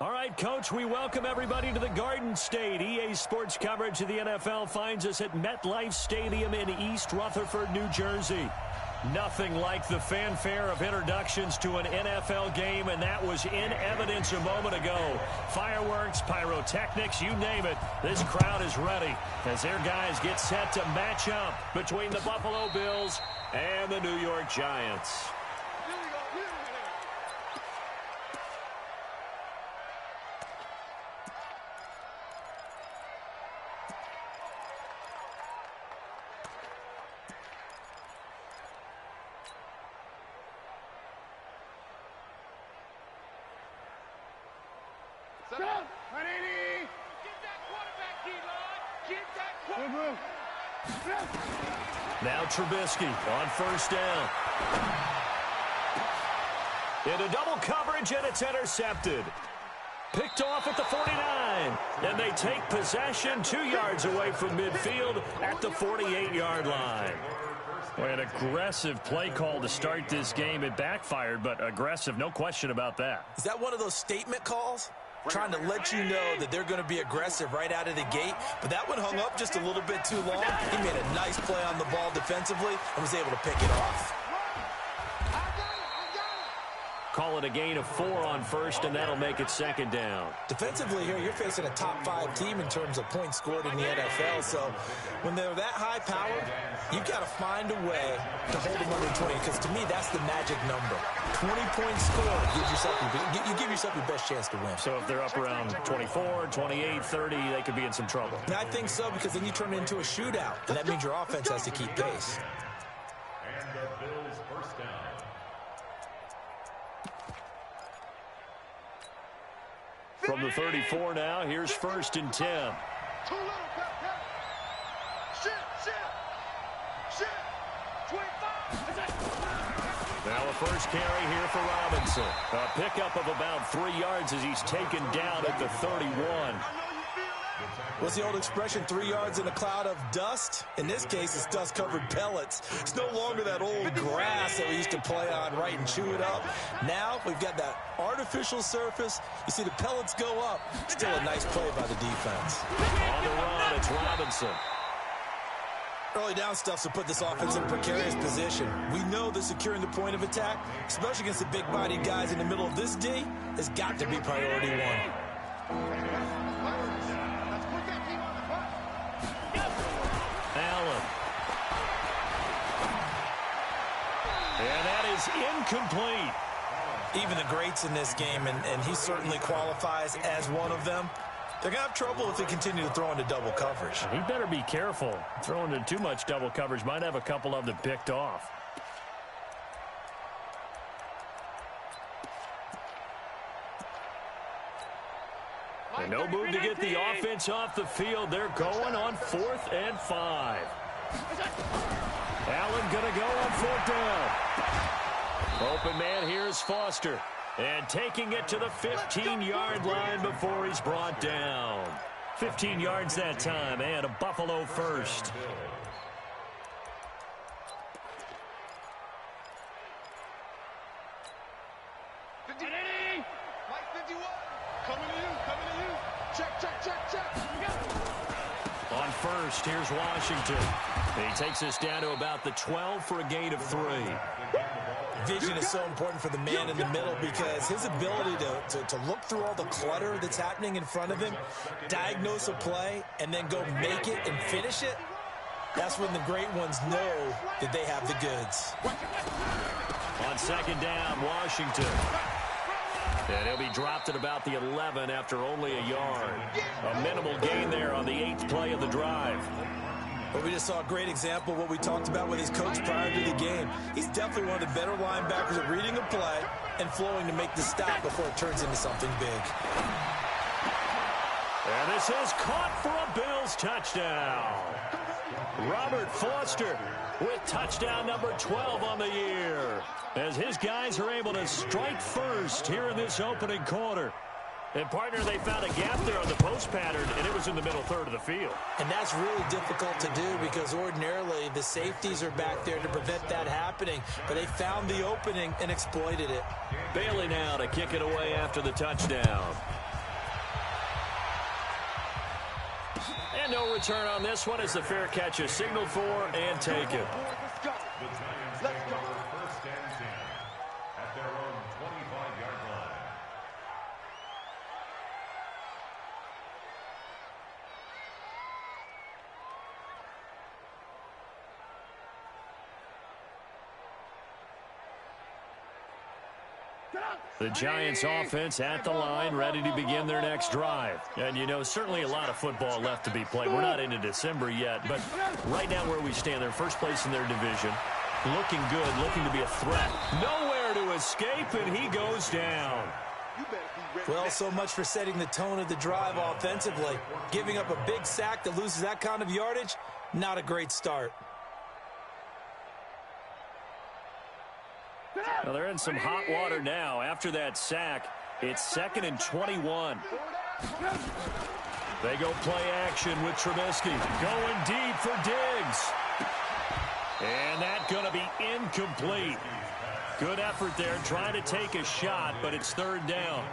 All right, Coach, we welcome everybody to the Garden State. EA Sports coverage of the NFL finds us at MetLife Stadium in East Rutherford, New Jersey. Nothing like the fanfare of introductions to an NFL game, and that was in evidence a moment ago. Fireworks, pyrotechnics, you name it. This crowd is ready as their guys get set to match up between the Buffalo Bills and the New York Giants. Now Trubisky on first down. Into double coverage, and it's intercepted. Picked off at the 49. And they take possession 2 yards away from midfield at the 48-yard line. Well, an aggressive play call to start this game. It backfired, but aggressive, no question about that. Is that one of those statement calls? Trying to let you know that they're going to be aggressive right out of the gate, but that one hung up just a little bit too long. He made a nice play on the ball defensively and was able to pick it off. Call it a gain of 4 on first, and that'll make it second down. Defensively here, you're facing a top-5 team in terms of points scored in the NFL, so when they're that high power, you've got to find a way to hold them under 20, because to me, that's the magic number. 20 points scored, you give yourself your best chance to win. So if they're up around 24, 28, 30, they could be in some trouble. And I think so, because then you turn it into a shootout, and that means your offense has to keep pace. And the Bills first down. From the 34 now, here's first and 10. Too little, Pep. Shit. 25. Now a first carry here for Robinson. A pickup of about 3 yards as he's taken down at the 31. What's the old expression, 3 yards in a cloud of dust? In this case, it's dust-covered pellets. It's no longer that old grass that we used to play on, right, and chew it up. Now we've got that artificial surface. You see the pellets go up. Still a nice play by the defense. On the run, it's Robinson. Early down stuff to put this offense in a precarious position. We know that securing the point of attack, especially against the big-bodied guys in the middle of this D, has got to be priority one. And that is incomplete. Even the greats in this game, and he certainly qualifies as one of them, they're going to have trouble if they continue to throw into double coverage. He better be careful. Throwing into too much double coverage might have a couple of them picked off. And no move to get the offense off the field. They're going on 4th and 5. Allen going to go on 4th down. Open man here is Foster. And taking it to the 15-yard line before he's brought down. 15 yards that time, and a Buffalo first. On first, here's Washington. He takes us down to about the 12 for a gain of 3. Vision is so important for the man in the middle because his ability to look through all the clutter that's happening in front of him, diagnose a play, and then go make it and finish it, that's when the great ones know that they have the goods. On second down, Washington. And he'll be dropped at about the 11 after only a yard. A minimal gain there on the 8th play of the drive. But we just saw a great example of what we talked about with his coach prior to the game. He's definitely one of the better linebackers at reading a play and flowing to make the stop before it turns into something big. And this is caught for a Bills touchdown. Robert Foster with touchdown number 12 on the year, as his guys are able to strike first here in this opening quarter. And, partner, they found a gap there on the post pattern, and it was in the middle third of the field. And that's really difficult to do because ordinarily the safeties are back there to prevent that happening. But they found the opening and exploited it. Bailey now to kick it away after the touchdown. And no return on this one as the fair catch is signaled for and taken. The Giants take over first and 10 at their own 25-yard line. The Giants offense at the line, ready to begin their next drive. And, you know, certainly a lot of football left to be played. We're not into December yet, but right now where we stand, they're first place in their division. Looking good, looking to be a threat. Nowhere to escape, and he goes down. Well, so much for setting the tone of the drive offensively. Giving up a big sack that loses that kind of yardage, not a great start. Well, they're in some hot water now. After that sack, it's 2nd and 21. They go play action with Trubisky. Going deep for Diggs. And that's going to be incomplete. Good effort there, trying to take a shot, but it's 3rd down.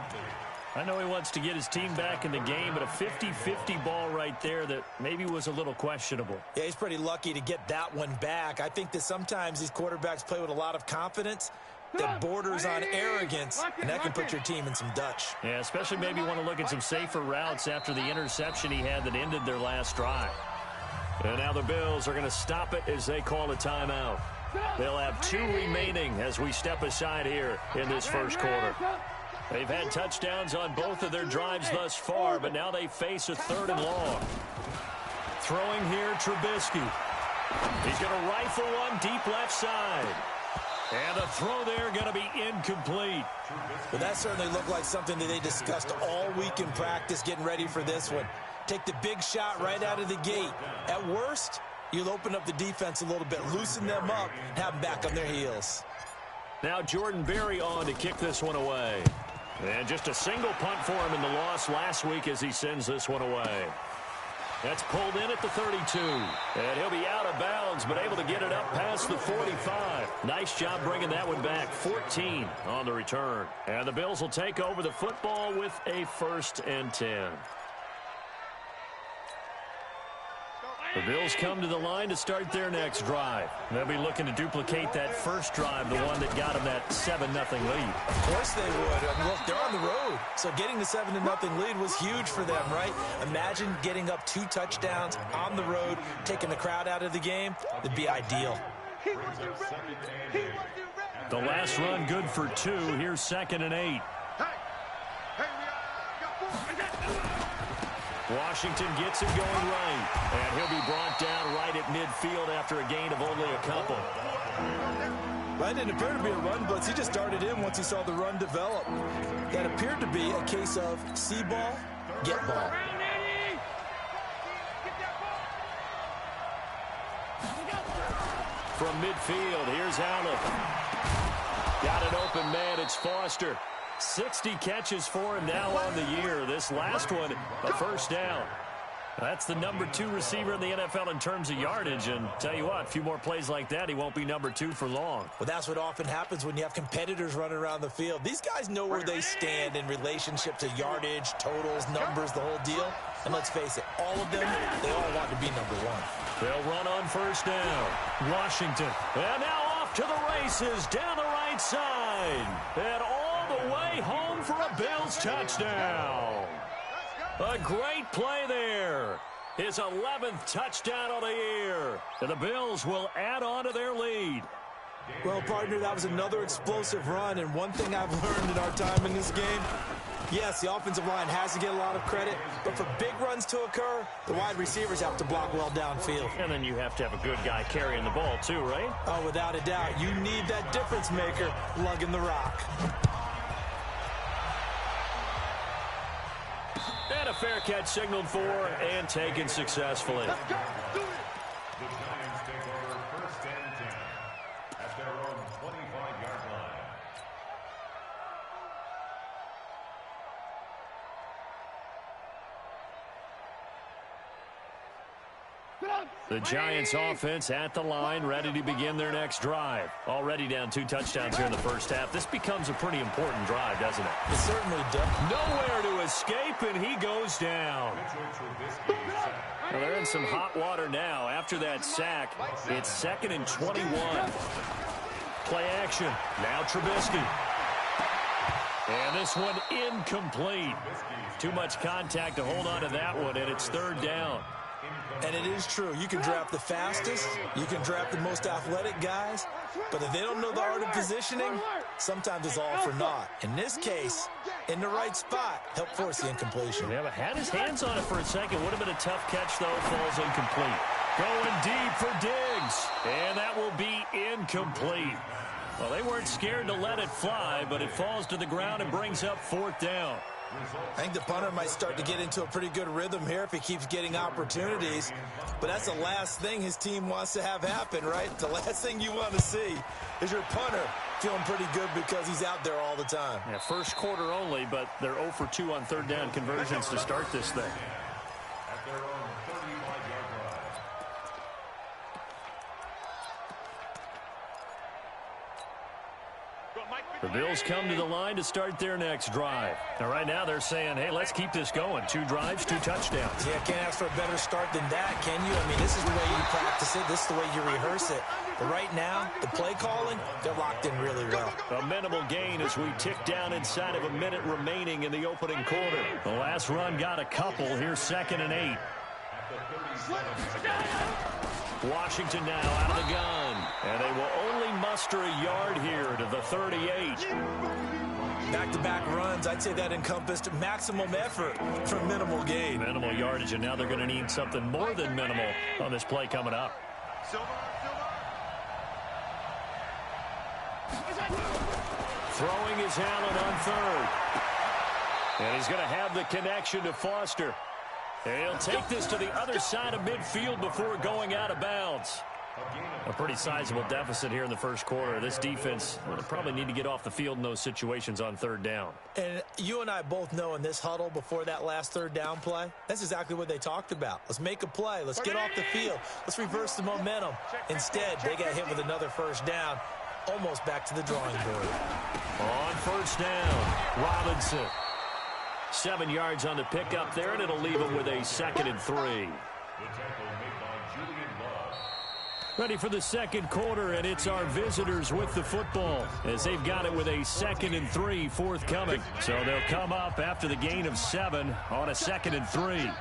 I know he wants to get his team back in the game, but a 50-50 ball right there that maybe was a little questionable. Yeah, he's pretty lucky to get that one back. I think that sometimes these quarterbacks play with a lot of confidence that borders on arrogance, and that can put your team in some Dutch. Yeah, especially maybe want to look at some safer routes after the interception he had that ended their last drive. And now the Bills are going to stop it as they call a timeout. They'll have 2 remaining as we step aside here in this first quarter. They've had touchdowns on both of their drives thus far, but now they face a 3rd and long. Throwing here, Trubisky. He's going to rifle one deep left side. And the throw there going to be incomplete. Well, that certainly looked like something that they discussed all week in practice getting ready for this one. Take the big shot right out of the gate. At worst, you'll open up the defense a little bit, loosen them up, and have them back on their heels. Now Jordan Berry on to kick this one away. And just a single punt for him in the loss last week as he sends this one away. That's pulled in at the 32. And he'll be out of bounds, but able to get it up past the 45. Nice job bringing that one back. 14 on the return. And the Bills will take over the football with a 1st and 10. The Bills come to the line to start their next drive. They'll be looking to duplicate that first drive, the one that got them that 7-0 lead. Of course they would. I mean, look, they're on the road. So getting the 7-0 lead was huge for them, right? Imagine getting up 2 touchdowns on the road, taking the crowd out of the game. It'd be ideal. The last run good for 2. Here's 2nd and 8. Washington gets it going right. And he'll be brought down right at midfield after a gain of only a couple. That didn't appear to be a run blitz. He just started in once he saw the run develop. That appeared to be a case of see ball, get ball. From midfield, here's Allen. Got an open man. It's Foster. 60 catches for him now on the year. This last one, a 1st down. That's the number 2 receiver in the NFL in terms of yardage. And tell you what, a few more plays like that, he won't be number 2 for long. Well, that's what often happens when you have competitors running around the field. These guys know where they stand in relationship to yardage, totals, numbers, the whole deal. And let's face it, all of them, they all want to be number 1. They'll run on 1st down. Washington. And now off to the races down the right side. And all the way home for a Bills touchdown. A great play there. His 11th touchdown of the year. And the Bills will add on to their lead. Well, partner, that was another explosive run. And one thing I've learned in our time in this game, yes, the offensive line has to get a lot of credit. But for big runs to occur, the wide receivers have to block well downfield. And then you have to have a good guy carrying the ball too, right? Oh, without a doubt. You need that difference maker lugging the rock. And a fair catch signaled for and taken successfully. The Giants take over 1st and 10 at their own 25-yard line. The Giants offense at the line, ready to begin their next drive. Already down 2 touchdowns here in the first half. This becomes a pretty important drive, doesn't it? It certainly does. Nowhere to escape, and he goes down. Well, they're in some hot water now. After that sack, it's 2nd and 21. Play action. Now Trubisky. And this one incomplete. Too much contact to hold on to that one, and it's 3rd down. And it is true. You can draft the fastest. You can draft the most athletic guys. But if they don't know the art of positioning, sometimes it's all for naught. In this case, in the right spot, help force the incompletion. Yeah, but had his hands on it for a second. Would have been a tough catch, though. Falls incomplete. Going deep for Diggs. And that will be incomplete. Well, they weren't scared to let it fly, but it falls to the ground and brings up 4th down. I think the punter might start to get into a pretty good rhythm here if he keeps getting opportunities. But that's the last thing his team wants to have happen, right? The last thing you want to see is your punter feeling pretty good because he's out there all the time. Yeah, first quarter only, but they're 0 for 2 on 3rd down conversions to start this thing. At their own 35-yard line. The Bills come to the line to start their next drive. Now, right now, they're saying, hey, let's keep this going. 2 drives, 2 touchdowns. Yeah, can't ask for a better start than that, can you? I mean, this is the way you practice it. This is the way you rehearse it. But right now, the play calling, they're locked in really well. A minimal gain as we tick down inside of a minute remaining in the opening quarter. The last run got a couple. Here's 2nd and 8. Washington now out of the gun. And they will only muster a yard here to the 38. Back-to-back runs, I'd say that encompassed maximum effort for minimal gain. Minimal yardage, and now they're going to need something more than minimal on this play coming up. Throwing is Allen on 3rd. And he's going to have the connection to Foster. And he'll take this to the other side of midfield before going out of bounds. A pretty sizable deficit here in the first quarter. This defense will probably need to get off the field in those situations on 3rd down. And you and I both know in this huddle before that last 3rd down play, that's exactly what they talked about. Let's make a play. Let's get off the field. Let's reverse the momentum. Instead, they got hit with another 1st down, almost back to the drawing board. On 1st down, Robinson. 7 yards on the pickup there, and it'll leave him with a 2nd and 3. Ready for the 2nd quarter, and it's our visitors with the football as they've got it with a 2nd and 3 forthcoming. So they'll come up after the gain of 7 on a 2nd and 3. Check,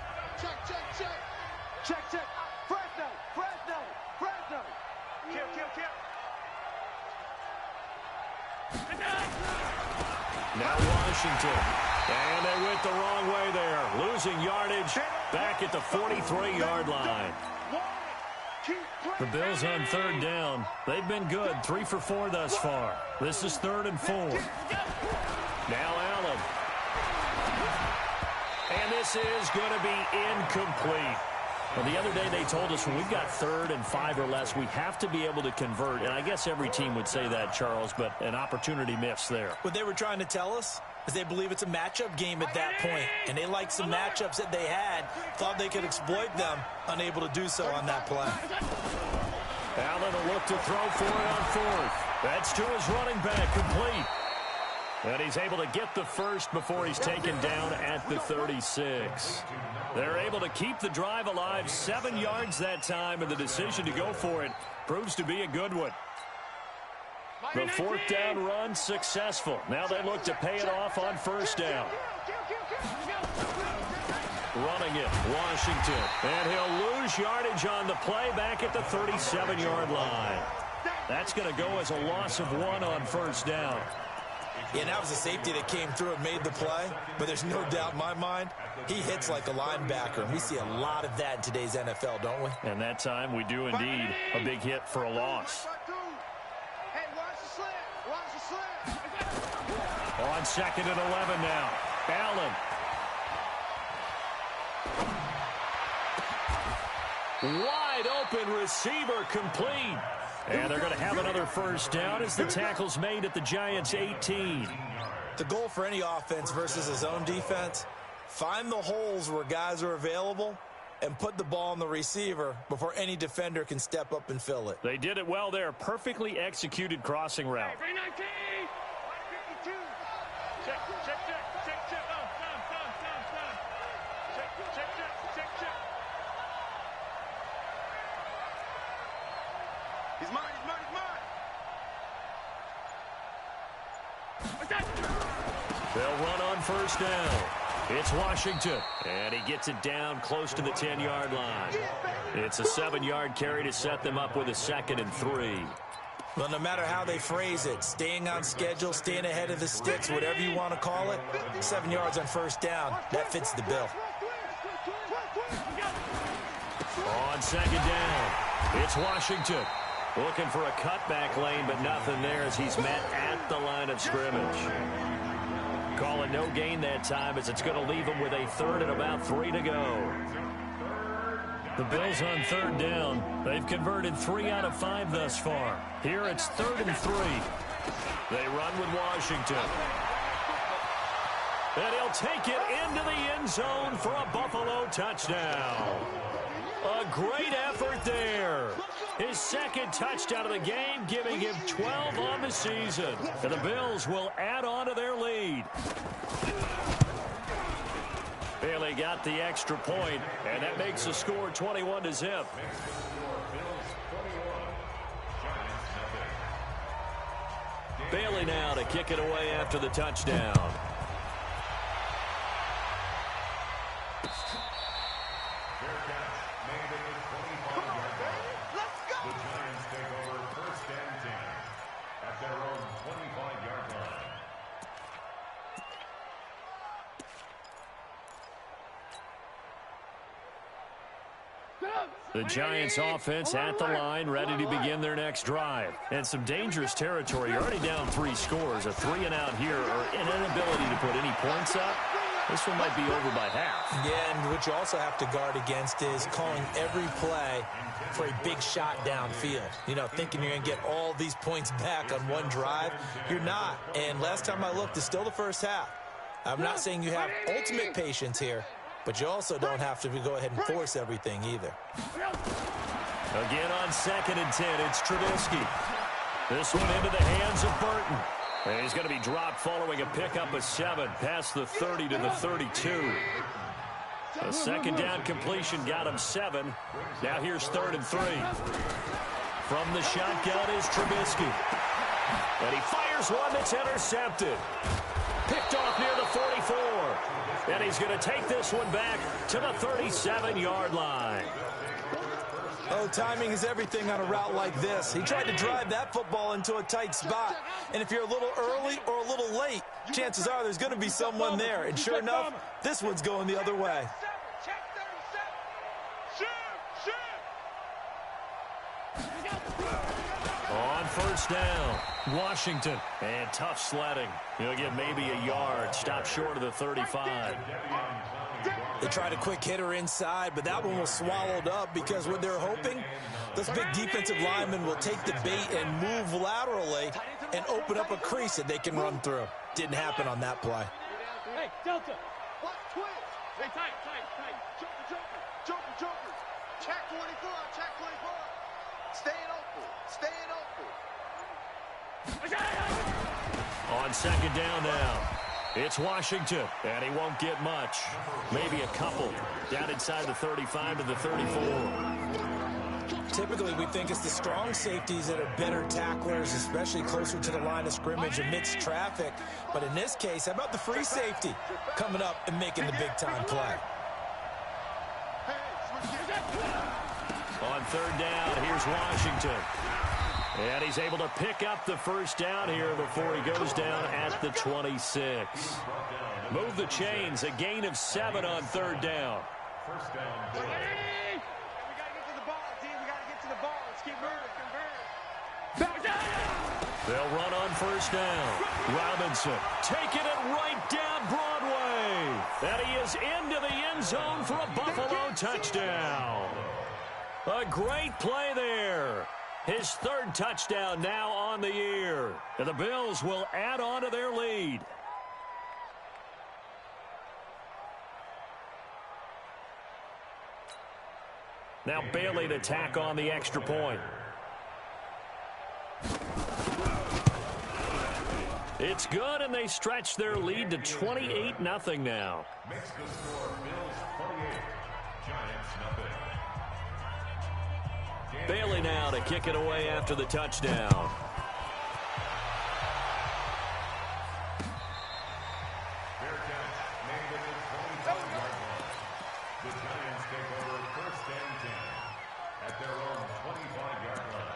check, check. Check, check. Fresno, Fresno, Fresno. Kill. Now Washington. And they went the wrong way there. Losing yardage back at the 43-yard line. The Bills on 3rd down. They've been good. 3 for 4 thus far. This is 3rd and 4. Now Allen. And this is going to be incomplete. Well, the other day they told us when we've got 3rd and 5 or less, we have to be able to convert. And I guess every team would say that, Charles, but an opportunity missed there. What they were trying to tell us is they believe it's a matchup game at that point. And they liked some matchups that they had, thought they could exploit them, unable to do so on that play. Allen will look to throw for it on 4th. That's to his running back, complete. And he's able to get the first before he's taken down at the 36. They're able to keep the drive alive, 7 yards that time, and the decision to go for it proves to be a good one. The 4th down run successful. Now they look to pay it off on 1st down. Running it, Washington. And he'll lose yardage on the play back at the 37-yard line. That's going to go as a loss of 1 on 1st down. Yeah, that was a safety that came through and made the play. But there's no doubt in my mind, he hits like a linebacker. And we see a lot of that in today's NFL, don't we? And that time we do indeed. A big hit for a loss. Hey, watch the slant. Watch the slant. On 2nd and 11 now. Allen. Wide open receiver, complete. And they're going to have another 1st down as the tackle's made at the Giants' 18. The goal for any offense versus his own defense, find the holes where guys are available and put the ball on the receiver before any defender can step up and fill it. They did it well there. Perfectly executed crossing route. He's mine, he's mine, he's mine. They'll run on first down. It's Washington, and he gets it down close to the 10-yard line. It's a 7-yard carry to set them up with a 2nd and 3. Well, no matter how they phrase it, staying on schedule, staying ahead of the sticks, whatever you want to call it, 7 yards on first down, that fits the bill. On 2nd down, it's Washington. Looking for a cutback lane, but nothing there as he's met at the line of scrimmage. Calling no gain that time as it's going to leave him with a 3rd and about 3 to go. The Bills on 3rd down. They've converted 3 out of 5 thus far. Here it's 3rd and 3. They run with Washington. And he'll take it into the end zone for a Buffalo touchdown. A great effort there. His 2nd touchdown of the game, giving him 12 on the season. And the Bills will add on to their lead. Bailey got the extra point, and that makes the score 21-0. Bailey now to kick it away after the touchdown. The Giants offense at the line, ready to begin their next drive. And some dangerous territory. You're already down 3 scores. A 3-and-out here, or an inability to put any points up. This one might be over by half. Yeah, and what you also have to guard against is calling every play for a big shot downfield. You know, thinking you're going to get all these points back on one drive. You're not. And last time I looked, it's still the first half. I'm not saying you have ultimate patience here, but you also don't have to go ahead and force everything either. Again on 2nd and 10, it's Trubisky. This one into the hands of Burton. And he's going to be dropped following a pickup of 7 past the 30 to the 32. A 2nd down completion got him 7. Now here's 3rd and 3. From the shotgun is Trubisky. And he fires one that's intercepted. Picked off near the 44. And he's going to take this one back to the 37-yard line. Oh, timing is everything on a route like this. He tried to drive that football into a tight spot. And if you're a little early or a little late, chances are there's going to be someone there. And sure enough, this one's going the other way. On first down, Washington. And tough sledding. He'll get maybe a yard. Stop short of the 35. They tried a quick hitter inside, but that one was swallowed up because what they're hoping, those big defensive linemen will take the bait and move laterally and open up a crease that they can run through. Didn't happen on that play. Hey, Delta. What? Twitch. Hey, tight. Joker. Check 24, check 24. Staying open. On 2nd down now, it's Washington, and he won't get much. Maybe a couple. Down inside the 35 to the 34. Typically, we think it's the strong safeties that are better tacklers, especially closer to the line of scrimmage amidst traffic. But in this case, how about the free safety coming up and making the big-time play? On 3rd down, here's Washington. And he's able to pick up the first down here before he goes down at the 26. Move the chains, a gain of 7 on 3rd down. First down. We got to get to the ball, team. We got to get to the ball. Let's keep moving. They'll run on first down. Robinson taking it right down Broadway. And he is into the end zone for a Buffalo touchdown. A great play there. His 3rd touchdown now on the year. And the Bills will add on to their lead. Now Bailey to tack on the extra point. It's good, and they stretch their lead to 28-0 now. Makes the score Bills 28, Giants nothing. Bailey now to kick it away after the touchdown. Fair catch made at the 25-yard line. The Giants take over first and 10 at their own 25-yard line.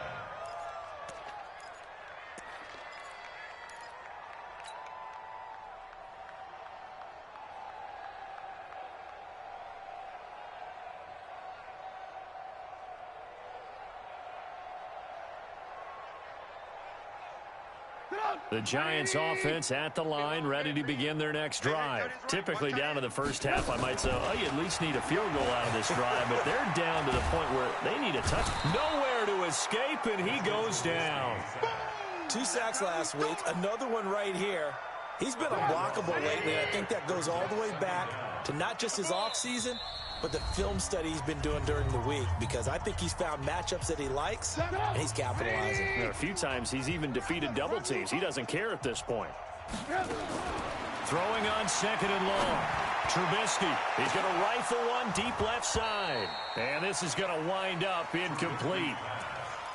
The Giants offense at the line, ready to begin their next drive. Typically down to the first half, I might say, oh, you at least need a field goal out of this drive, but they're down to the point where they need a touch. Nowhere to escape, and he goes down. 2 sacks last week, another one right here. He's been unblockable lately, and I think that goes all the way back to not just his offseason, but the film study he's been doing during the week, because I think he's found matchups that he likes, and he's capitalizing. There are a few times he's even defeated double teams. He doesn't care at this point. Throwing on second and long. Trubisky, he's going to rifle one deep left side. And this is going to wind up incomplete.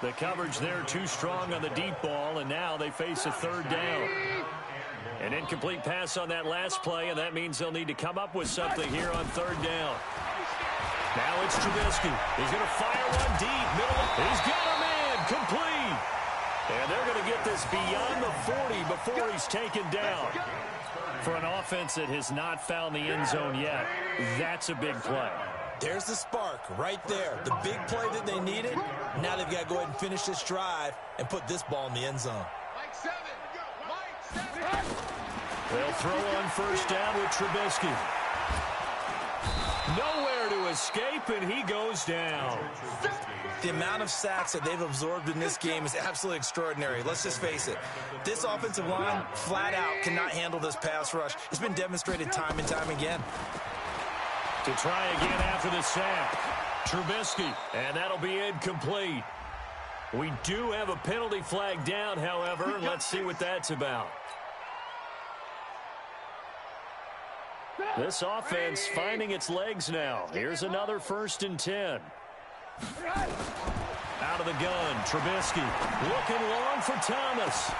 The coverage there too strong on the deep ball, and now they face a third down. An incomplete pass on that last play, and that means they'll need to come up with something here on third down. Now it's Trubisky. He's going to fire one deep. Middle. He's got a man. Complete. And they're going to get this beyond the 40 before he's taken down. For an offense that has not found the end zone yet, that's a big play. There's the spark right there. The big play that they needed. Now they've got to go ahead and finish this drive and put this ball in the end zone. They'll throw on first down with Trubisky. Nowhere to escape, and he goes down. The amount of sacks that they've absorbed in this game is absolutely extraordinary. Let's just face it. This offensive line, flat out, cannot handle this pass rush. It's been demonstrated time and time again. To try again after the sack. Trubisky, and that'll be incomplete. We do have a penalty flag down, however, and let's see what that's about. This offense finding its legs now. Here's another 1st and 10. Out of the gun, Trubisky looking long for Thomas.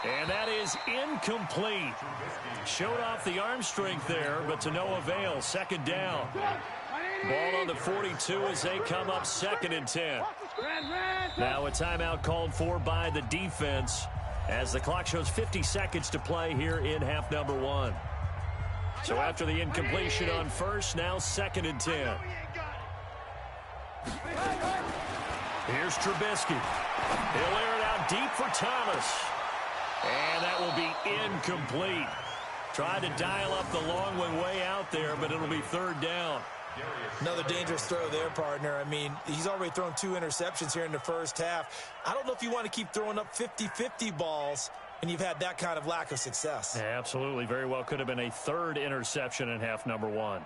And that is incomplete. Showed off the arm strength there, but to no avail. Second down. Ball on the 42 as they come up 2nd and 10. Now a timeout called for by the defense as the clock shows 50 seconds to play here in half number 1. So after the incompletion on first, now 2nd and 10. Here's Trubisky. He'll air it out deep for Thomas. And that will be incomplete. Tried to dial up the long one way out there, but it'll be 3rd down. Another dangerous throw there, partner. I mean, he's already thrown 2 interceptions here in the first half. I don't know if you want to keep throwing up 50-50 balls, and you've had that kind of lack of success. Yeah, absolutely. Very well could have been a 3rd interception in half number 1.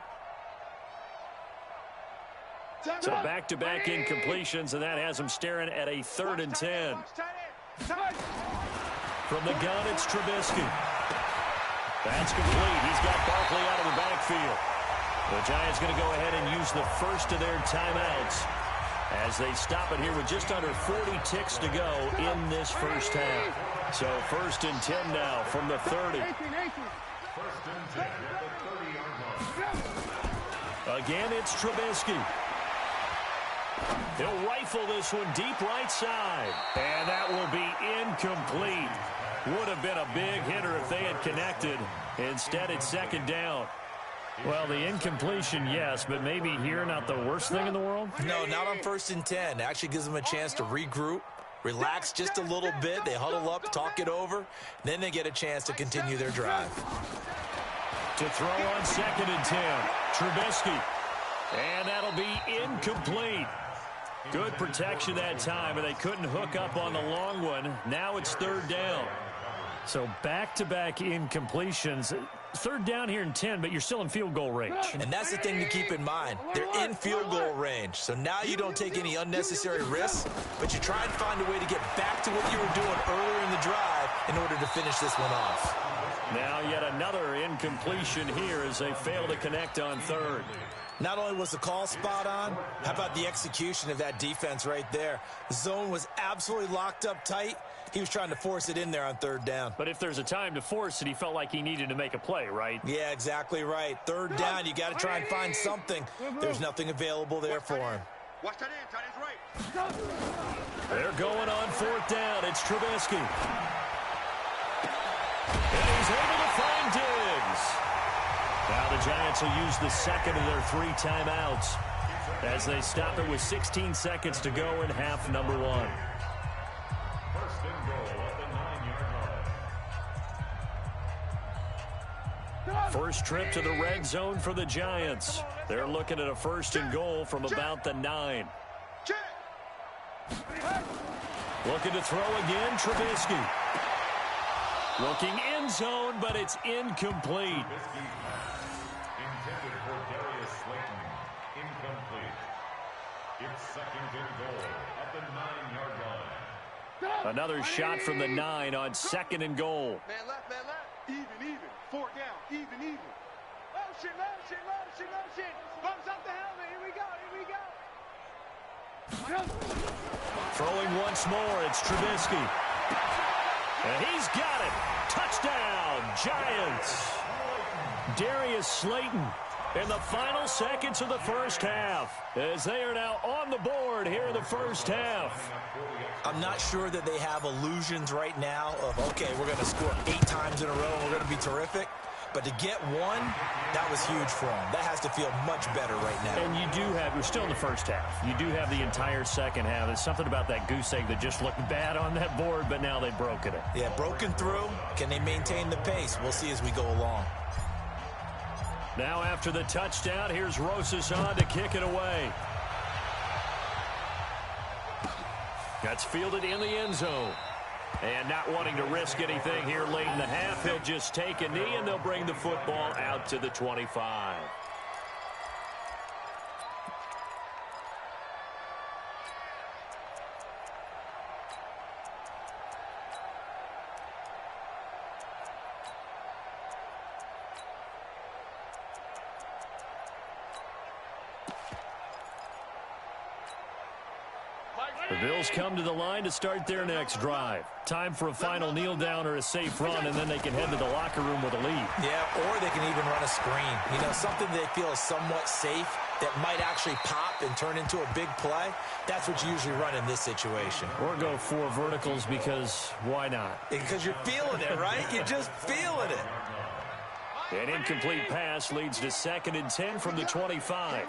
So back-to-back incompletions, and that has him staring at a 3rd and 10. From the gun, it's Trubisky. That's complete. He's got Barkley out of the backfield. The Giants going to go ahead and use the first of their timeouts as they stop it here with just under 40 ticks to go in this first half. So 1st and 10 now from the 30. 1st and 10 at the 30-yard line. Again, it's Trubisky. He'll rifle this one deep right side. And that will be incomplete. Would have been a big hitter if they had connected. Instead, it's 2nd down. Well, the incompletion, yes, but maybe here not the worst thing in the world? No, not on 1st and 10. It actually gives them a chance to regroup, relax just a little bit. They huddle up, talk it over. Then they get a chance to continue their drive. To throw on 2nd and 10. Trubisky. And that'll be incomplete. Good protection that time, and they couldn't hook up on the long one. Now it's 3rd down. So back-to-back incompletions. third down here in 10, but you're still in field goal range. And that's the thing to keep in mind. They're in field goal range. So now you don't take any unnecessary risks, but you try and find a way to get back to what you were doing earlier in the drive in order to finish this one off. Now yet another incompletion here as they fail to connect on third. Not only was the call spot on, how about the execution of that defense right there? The zone was absolutely locked up tight. He was trying to force it in there on third down. But if there's a time to force it, he felt like he needed to make a play, right? Yeah, exactly right. Third down, you got to try and find something. There's nothing available there for him. Watch that in, tight end's right. They're going on fourth down. It's Trubisky. And he's able to find Diggs. Now the Giants will use the second of their 3 timeouts as they stop it with 16 seconds to go in half number 1. First and goal at the 9-yard line. First trip to the red zone for the Giants. They're looking at a first and goal from about the 9. Looking to throw again, Trubisky. Looking end zone, but it's incomplete. Intended for Darius Slayton. Incomplete. It's second and goal at the 9-yard line. Another shot from the 9 on second and goal. Man left, man left. Even. 4 down, even. Motion. Bumps up the helmet. Here we go. Throwing once more, it's Trubisky. And he's got it. Touchdown, Giants. Darius Slayton in the final seconds of the first half as they are now on the board here in the first half. I'm not sure that they have illusions right now of, okay, we're going to score 8 times in a row and we're going to be terrific. But to get one, that was huge for them. That has to feel much better right now. And you do have, we're still in the first half. You do have the entire second half. There's something about that goose egg that just looked bad on that board, but now they've broken it. Yeah, broken through. Can they maintain the pace? We'll see as we go along. Now after the touchdown, here's Rosas on to kick it away. That's fielded in the end zone. And not wanting to risk anything here late in the half, he'll just take a knee and they'll bring the football out to the 25. The Bills come to the line to start their next drive. Time for a final kneel down or a safe run, and then they can head to the locker room with a lead. Yeah, or they can even run a screen. You know, something they feel is somewhat safe that might actually pop and turn into a big play. That's what you usually run in this situation. Or go 4 verticals because why not? Because you're feeling it, right? You're just feeling it. An incomplete pass leads to 2nd and 10 from the 25.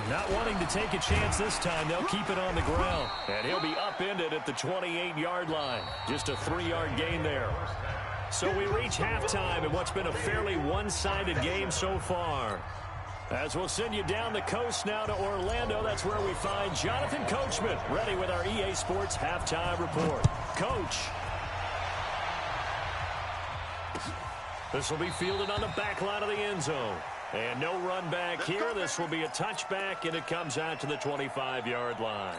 Not wanting to take a chance this time, they'll keep it on the ground. And he'll be upended at the 28-yard line. Just a 3-yard gain there. So we reach halftime in what's been a fairly one-sided game so far. As we'll send you down the coast now to Orlando, that's where we find Jonathan Coachman, ready with our EA Sports Halftime Report. Coach. This will be fielded on the back line of the end zone. And no run back here. This will be a touchback, and it comes out to the 25-yard line.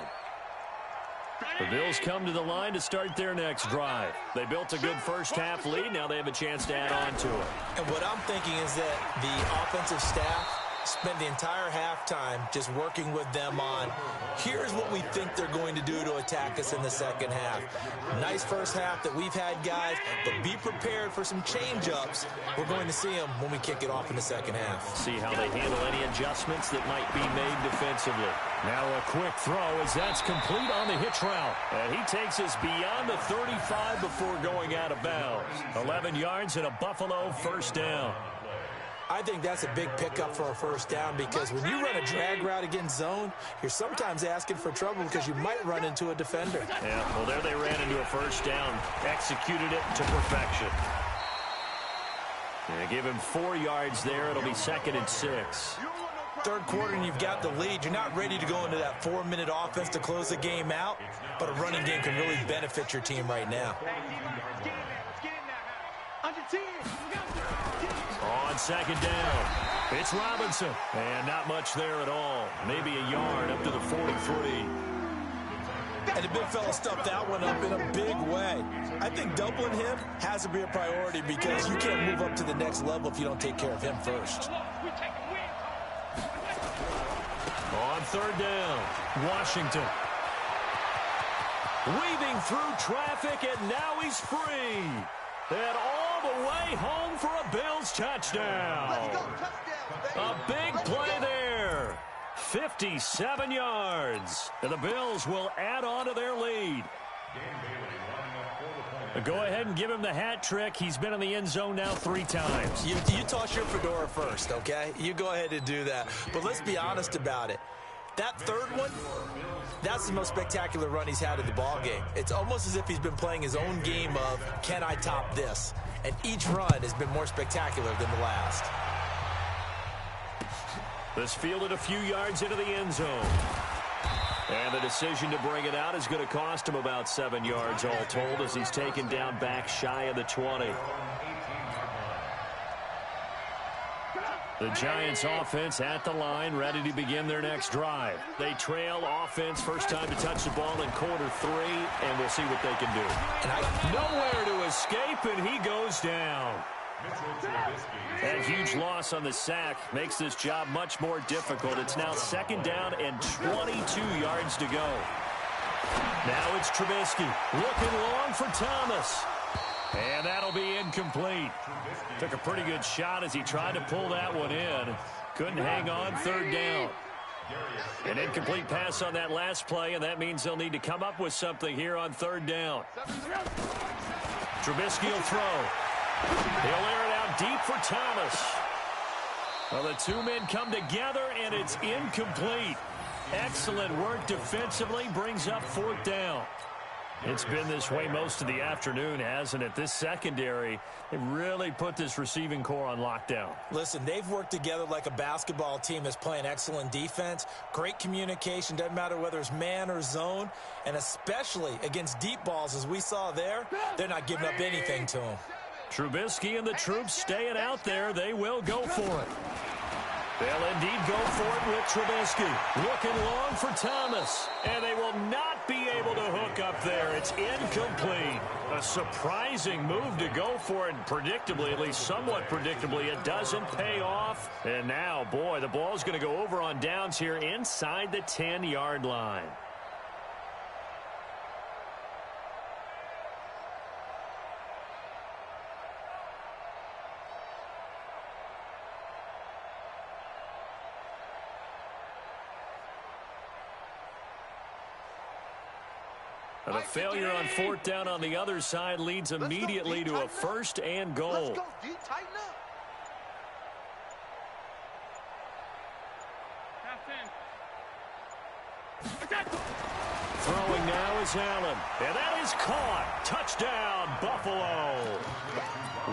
The Bills come to the line to start their next drive. They built a good first half lead. Now they have a chance to add on to it. And what I'm thinking is that the offensive staff spent the entire halftime just working with them on, here's what we think they're going to do to attack us in the second half. Nice first half that we've had, guys, but be prepared for some change-ups. We're going to see them when we kick it off in the second half. See how they handle any adjustments that might be made defensively. Now a quick throw as that's complete on the hitch route. And he takes us beyond the 35 before going out of bounds. 11 yards and a Buffalo first down. I think that's a big pickup for a first down because when you run a drag route against zone, you're sometimes asking for trouble because you might run into a defender. Yeah, well, there they ran into a first down, executed it to perfection. They give him 4 yards there. It'll be 2nd and 6. Third quarter and you've got the lead. You're not ready to go into that 4-minute offense to close the game out, but a running game can really benefit your team right now. On second down, it's Robinson. And not much there at all. Maybe a yard up to the 43. And the big fella stuffed that one up in a big way. I think doubling him has to be a priority because you can't move up to the next level if you don't take care of him first. On third down, Washington. Weaving through traffic, and now he's free. And all the way home for a Bills touchdown. A big play there. 57 yards. And the Bills will add on to their lead. Go ahead and give him the hat trick. He's been in the end zone now 3 times. You toss your fedora first, okay? You go ahead and do that. But let's be honest about it. That third one, that's the most spectacular run he's had in the ballgame. It's almost as if he's been playing his own game of, can I top this? And each run has been more spectacular than the last. This fielded a few yards into the end zone. And the decision to bring it out is going to cost him about 7 yards all told as he's taken down back shy of the 20. The Giants offense at the line, ready to begin their next drive. They trail offense, first time to touch the ball in quarter 3, and we'll see what they can do. Nowhere to escape, and he goes down. That huge loss on the sack makes this job much more difficult. It's now second down and 22 yards to go. Now it's Trubisky looking long for Thomas. And that'll be incomplete. Took a pretty good shot as he tried to pull that one in. Couldn't hang on third down. An incomplete pass on that last play, and that means they'll need to come up with something here on third down. Trubisky will throw. He'll air it out deep for Thomas. Well, the two men come together, and it's incomplete. Excellent work defensively, brings up fourth down. It's been this way most of the afternoon, hasn't it? This secondary, they really put this receiving core on lockdown. Listen, they've worked together like a basketball team that's playing excellent defense. Great communication, doesn't matter whether it's man or zone. And especially against deep balls, as we saw there, they're not giving up anything to them. Trubisky and the troops staying out there. They will go for it. They'll indeed go for it with Trubisky. Looking long for Thomas. And they will not be able to hook up there. It's incomplete. A surprising move to go for it. Predictably, at least somewhat predictably, it doesn't pay off. And now, boy, the ball's going to go over on downs here inside the 10-yard line. And a failure on fourth down on the other side leads immediately to a first and goal. Throwing now is Allen. And that is caught. Touchdown, Buffalo.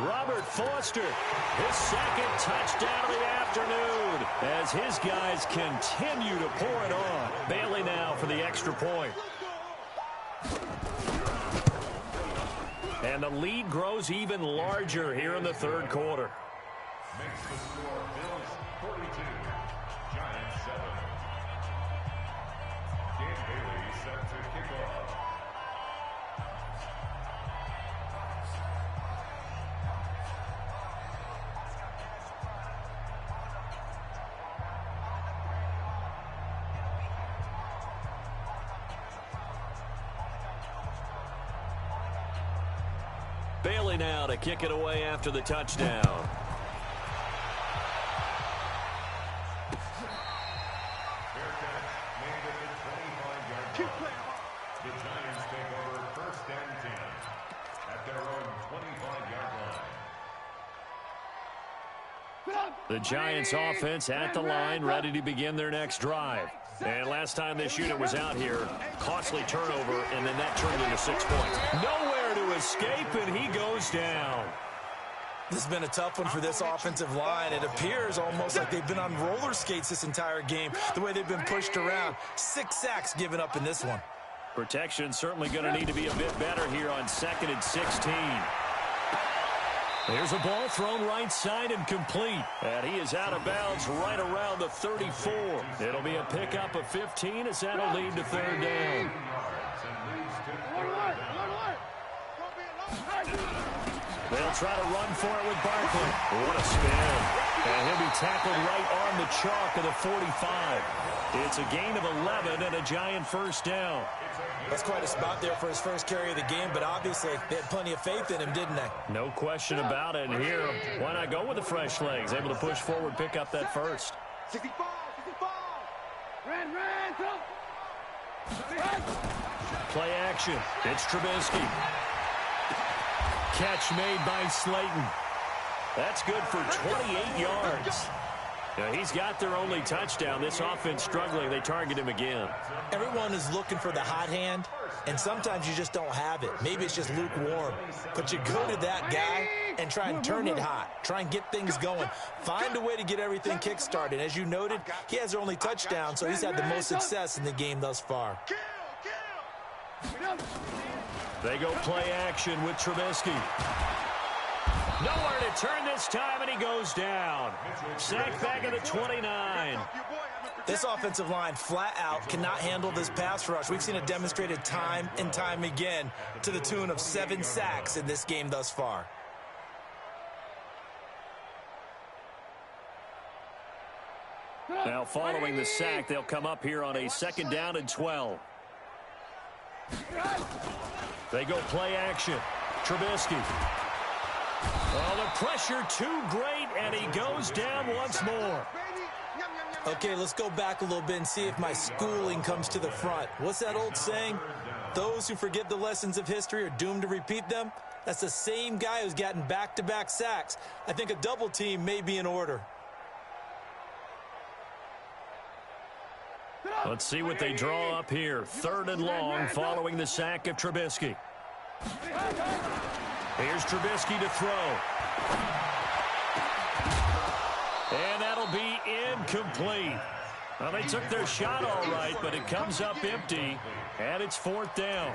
Robert Foster, his second touchdown of the afternoon as his guys continue to pour it on. Bailey now for the extra point. And the lead grows even larger here in the third quarter. Makes the score Bills 42, Giants 7. Dan Bailey set to kick off. Bailey now to kick it away after the touchdown. Fair catch made at the 25-yard line. The Giants take over first and 10 at their own 25-yard line. The Giants offense at the line, ready to begin their next drive. And last time this unit was out here, costly turnover, and then that turned into 6 points. Nowhere to escape, and he goes down. This has been a tough one for this offensive line. It appears almost like they've been on roller skates this entire game, the way they've been pushed around. 6 sacks given up in this one. Protection certainly going to need to be a bit better here on 2nd and 16. Here's a ball thrown right side and complete. And he is out of bounds right around the 34. It'll be a pickup of 15 as that'll lead to third down. They'll try to run for it with Barkley. What a spin. And he'll be tackled right on the chalk of the 45. It's a gain of 11 and a giant first down. That's quite a spot there for his first carry of the game, but obviously they had plenty of faith in him, didn't they? No question about it. And here, why not go with the fresh legs? Able to push forward, pick up that first. 65, 65. Ran, Play action. It's Trubisky. Catch made by Slayton. That's good for 28 yards. Now, he's got their only touchdown. This offense struggling. They target him again. Everyone is looking for the hot hand, and sometimes you just don't have it. Maybe it's just lukewarm. But you go to that guy and try and turn it hot. Try and get things going. Find a way to get everything kick-started. As you noted, he has their only touchdown, so he's had the most success in the game thus far. They go play action with Trubisky. Nowhere to turn this time, and he goes down. Sacked back at the 29. This offensive line flat out cannot handle this pass rush. We've seen it demonstrated time and time again to the tune of 7 sacks in this game thus far. Now following the sack, they'll come up here on a 2nd down and 12. They go play action. Trubisky. Oh, the pressure too great, and he goes down once more. Okay, let's go back a little bit and see if my schooling comes to the front. What's that old saying? Those who forget the lessons of history are doomed to repeat them. That's the same guy who's gotten back-to-back sacks. I think a double team may be in order. Let's see what they draw up here. 3rd and long following the sack of Trubisky. Here's Trubisky to throw. And that'll be incomplete. Well, they took their shot all right, but it comes up empty, and it's 4th down.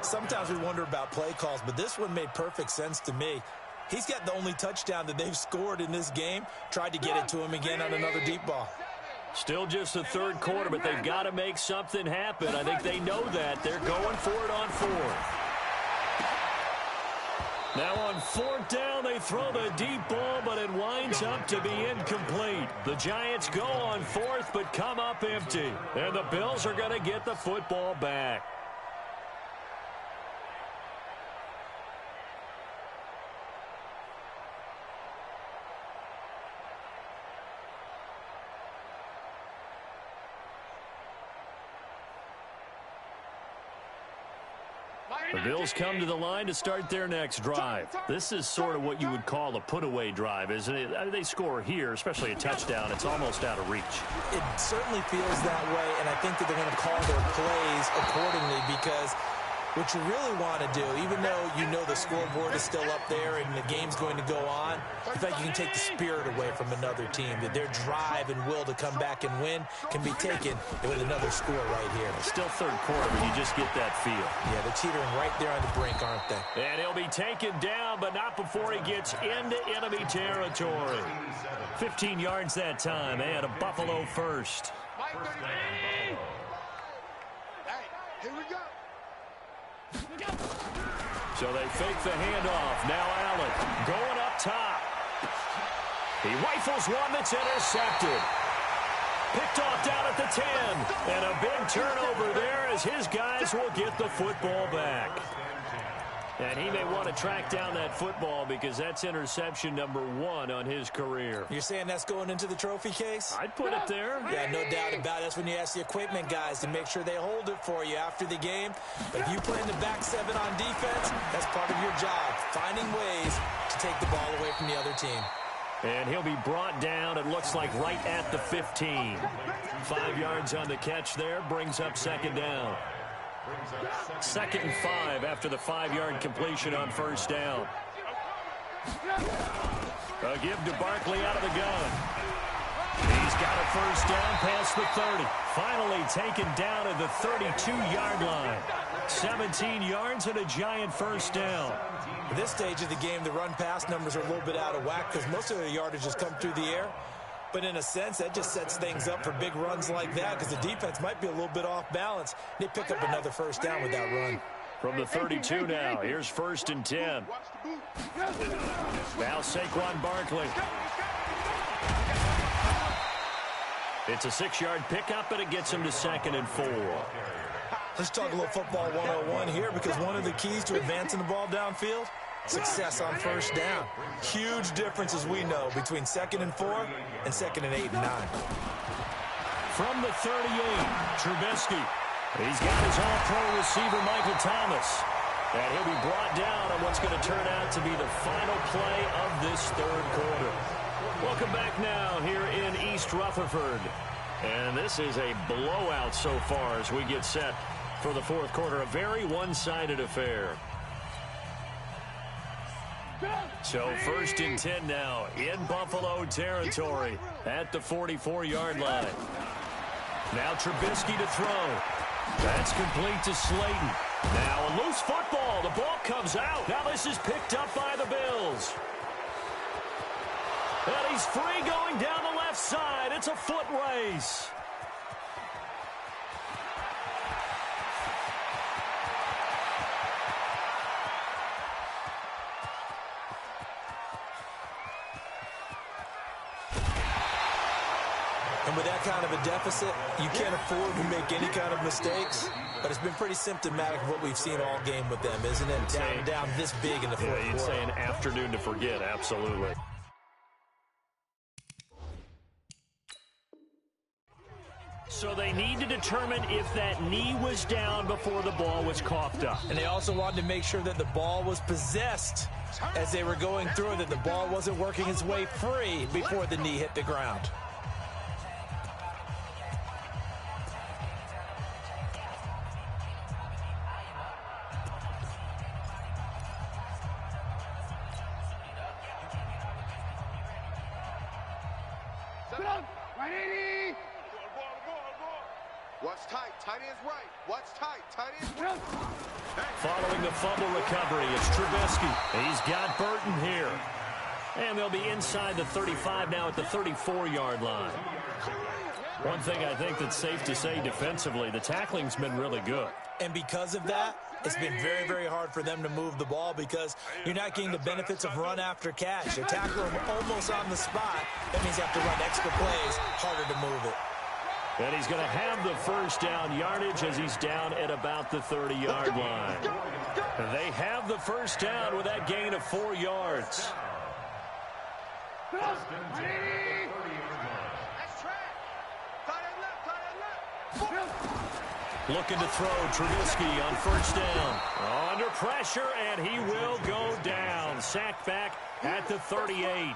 Sometimes we wonder about play calls, but this one made perfect sense to me. He's got the only touchdown that they've scored in this game. Tried to get it to him again on another deep ball. Still just the 3rd quarter, but they've got to make something happen. I think they know that. They're going for it on 4th. Now on 4th down, they throw the deep ball, but it winds up to be incomplete. The Giants go on 4th, but come up empty. And the Bills are going to get the football back. The Bills come to the line to start their next drive. This is sort of what you would call a put-away drive, isn't it? They score here, especially a touchdown. It's almost out of reach. It certainly feels that way, and I think that they're going to call their plays accordingly because what you really want to do, even though you know the scoreboard is still up there and the game's going to go on, in fact, you can take the spirit away from another team. That their drive and will to come back and win can be taken with another score right here. It's still 3rd quarter, but you just get that feel. Yeah, they're teetering right there on the brink, aren't they? And he'll be taken down, but not before he gets into enemy territory. 15 yards that time, and a Buffalo first. Hey, here we go. So they fake the handoff. Now Allen going up top. He rifles one that's intercepted. Picked off down at the 10. And a big turnover there as his guys will get the football back. And he may want to track down that football because that's interception number 1 on his career. You're saying that's going into the trophy case? I'd put it there. Yeah, no doubt about it. That's when you ask the equipment guys to make sure they hold it for you after the game. But if you play in the back 7 on defense, that's part of your job, finding ways to take the ball away from the other team. And he'll be brought down, it looks like, right at the 15. 5 yards on the catch there, brings up 2nd down. 2nd and 5 after the 5-yard completion on 1st down. A give to Barkley out of the gun. He's got a first down past the 30. Finally taken down at the 32-yard line. 17 yards and a giant first down. At this stage of the game, the run-pass numbers are a little bit out of whack because most of the yardage has come through the air. But in a sense, that just sets things up for big runs like that because the defense might be a little bit off balance. They pick up another first down with that run. From the 32 now, here's 1st and 10. Now Saquon Barkley. It's a 6-yard pickup, but it gets him to 2nd and 4. Let's talk a little football 101 here because one of the keys to advancing the ball downfield, success on first down. Huge difference, as we know, between 2nd and 4 and 2nd and 8 and 9. From the 38, Trubisky. He's got his all-pro receiver, Michael Thomas. And he'll be brought down on what's going to turn out to be the final play of this 3rd quarter. Welcome back now here in East Rutherford. And this is a blowout so far as we get set for the 4th quarter. A very one-sided affair. So 1st and 10 now in Buffalo territory at the 44-yard line. Now Trubisky to throw. That's complete to Slayton. Now a loose football. The ball comes out. Now this is picked up by the Bills. And he's free going down the left side. It's a foot race. And with that kind of a deficit, you can't afford to make any kind of mistakes. But it's been pretty symptomatic of what we've seen all game with them, isn't it? Down this big in the 4th quarter. You'd say an afternoon to forget, absolutely. So they need to determine if that knee was down before the ball was coughed up. And they also wanted to make sure that the ball was possessed as they were going through, that the ball wasn't working its way free before the knee hit the ground. Watch tight, tight ends right. Watch tight, tight ends right. Following the fumble recovery, it's Trubisky. He's got Burton here. And they'll be inside the 35 now at the 34-yard line. One thing I think that's safe to say defensively, the tackling's been really good. And because of that, it's been very, very hard for them to move the ball because you're not getting the benefits of run after catch. You're tackling them almost on the spot. That means you have to run extra plays, harder to move it. And he's going to have the first down yardage as he's down at about the 30-yard line. They have the first down with that gain of 4 yards. Looking to throw, Trubisky on first down. Under pressure, and he will go down. Sacked back at the 38.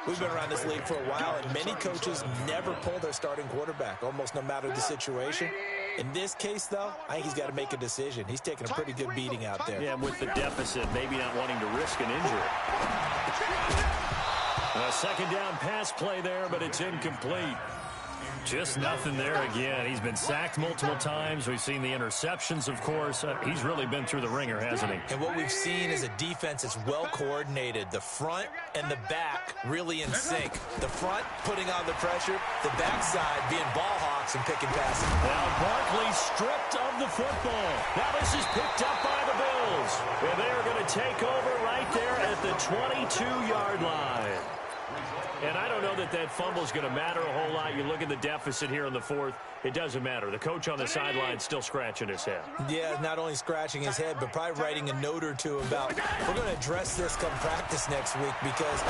We've been around this league for a while, and many coaches never pull their starting quarterback, almost no matter the situation. In this case, though, I think he's got to make a decision. He's taking a pretty good beating out there. Yeah, with the deficit, maybe not wanting to risk an injury. A second down pass play there, but it's incomplete. Just nothing there again. He's been sacked multiple times. We've seen the interceptions, of course. He's really been through the ringer, hasn't he? And what we've seen is a defense that's well coordinated. The front and the back really in sync. The front putting on the pressure, the backside being ball hawks and picking passes. Now Barkley stripped of the football. Now this is picked up by the Bills. And they're going to take over right there at the 22-yard line. And I don't know that that fumble is going to matter a whole lot. You look at the deficit here in the 4th. It doesn't matter. The coach on the sideline still scratching his head. Yeah, not only scratching his head, but probably writing a note or two about, we're going to address this come practice next week because